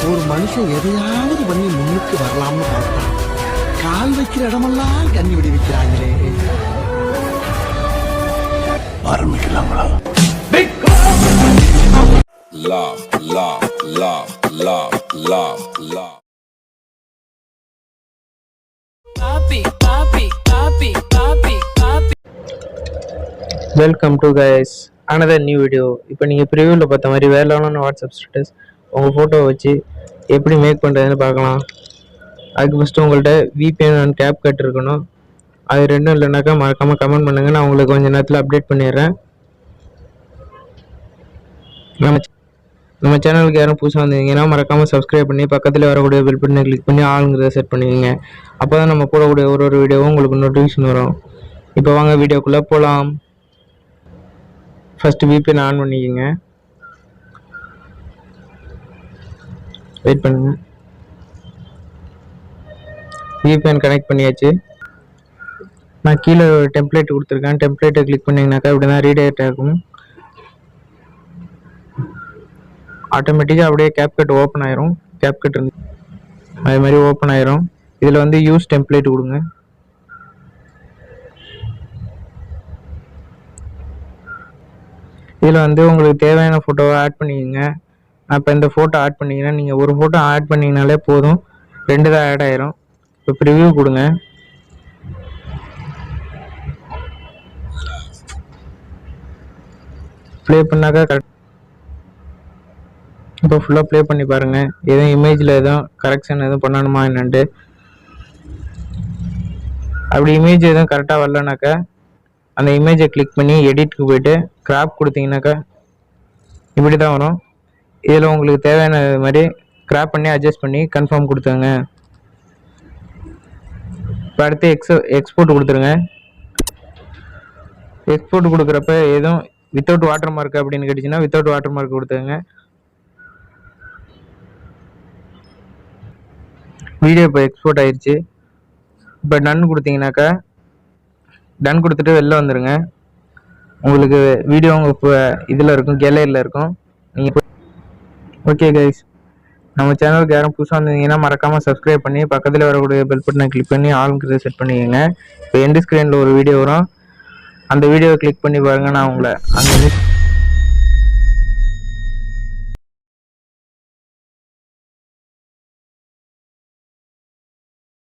ஒரு மனுஷன் எதையாவது பண்ணி முன்னுக்கு வரலாம்னு பார்த்தான். கால் வைக்கிற இடமெல்லாம் கண்ணி விடி வைக்கிறாங்களே. ஆரம்பிக்கலாங்களா? Welcome to guys another new video. இப்போ நீங்கள் ப்ரிவியூவில் பார்த்த மாதிரி வேலையான வாட்ஸ்அப் ஸ்டேட்டஸ் உங்கள் ஃபோட்டோவை வச்சு எப்படி மேக் பண்ணுறதுன்னு பார்க்கலாம். அதுக்கு ஃபஸ்ட்டு உங்கள்கிட்ட VPN அண்ட் CapCut இருக்கணும். அது ரெண்டும் இல்லைனாக்கா மறக்காமல் கமெண்ட் பண்ணுங்கள், நான் உங்களுக்கு கொஞ்சம் நேரத்தில் அப்டேட் பண்ணிடுறேன். நம்ம சேனலுக்கு யாரும் புதுசாக வந்தீங்கன்னா மறக்காமல் சப்ஸ்கிரைப் பண்ணி பக்கத்தில் வரக்கூடிய பெல் பட்டனை கிளிக் பண்ணி ஆளுங்கிறத செட் பண்ணிக்கோங்க. அப்போ தான் நம்ம போடக்கூடிய ஒரு வீடியோவும் உங்களுக்கு நோட்டிஃபிகேஷன் வரும். இப்போ வாங்க வீடியோக்குள்ளே போகலாம். ஃபஸ்ட்டு VPN ஆன் பண்ணிக்கோங்க. வெயிட் பண்ணுங்க. VPN கனெக்ட் பண்ணியாச்சு. நான் கீழே ஒரு டெம்ப்ளேட் கொடுத்துருக்கேன். டெம்ப்ளேட்டை கிளிக் பண்ணிங்கனாக்கா இப்படி தான் ரீடைரக்ட் ஆகும். ஆட்டோமேட்டிக்காக அப்படியே CapCut ஓப்பன் ஆயிரும். CapCut அது மாதிரி ஓப்பன் ஆயிரும். இதில் வந்து யூஸ் டெம்ப்ளேட் கொடுங்க. இதில் வந்து உங்களுக்கு தேவையான ஃபோட்டோவை ஆட் பண்ணிக்கோங்க. நான் இப்போ இந்த ஃபோட்டோ ஆட் பண்ணிக்கிறேன். நீங்கள் ஒரு ஃபோட்டோ ஆட் பண்ணிங்கனாலே போதும், 2 தான் ஆட் ஆயிரும். இப்போ ப்ரிவ்யூ கொடுங்க. ப்ளே பண்ணாக்கா கரெக்ட். இப்போ ஃபுல்லாக ப்ளே பண்ணி பாருங்கள், எதுவும் இமேஜில் எதுவும் கரெக்ஷன் எதுவும் பண்ணணுமா என்னன்ட்டு. அப்படி இமேஜ் எதுவும் கரெக்டாக வரலனாக்கா அந்த இமேஜை கிளிக் பண்ணி எடிட்க்கு போய்ட்டு கிராப் கொடுத்தீங்கன்னாக்கா இப்படி தான் வரும். இதில் உங்களுக்கு தேவையான மாதிரி கிராப் பண்ணி அட்ஜஸ்ட் பண்ணி கன்ஃபார்ம் கொடுத்துங்க. இப்போ அடுத்து எக்ஸ்போர்ட் கொடுத்துருங்க. எக்ஸ்போர்ட் கொடுக்குறப்ப எதுவும் வித்தவுட் வாட்டர் மார்க் அப்படின்னு கேட்டுச்சுன்னா வித்தவுட் வாட்டர் மார்க் கொடுத்துங்க. வீடியோ இப்போ எக்ஸ்போர்ட் ஆயிடுச்சு. இப்போ டன் கொடுத்தீங்கன்னாக்கா டன் கொடுத்துட்டு வெளில வந்துடுங்க. உங்களுக்கு வீடியோ உங்கள் இதில் இருக்கும், கேலரியில் இருக்கும். நீங்கள் ஓகே கைஸ், நம்ம சேனலுக்கு யாரும் புதுசாக வந்தீங்கன்னா மறக்காமல் சப்ஸ்கிரைப் பண்ணி பக்கத்தில் வரக்கூடிய பெல் பட்டனை கிளிக் பண்ணி ஆளுங்கிறத செட் பண்ணிக்கோங்க. இப்போ எண்டு ஸ்க்ரீனில் ஒரு வீடியோ வரும், அந்த வீடியோவை கிளிக் பண்ணி பாருங்கள். நான் உங்களை அங்கே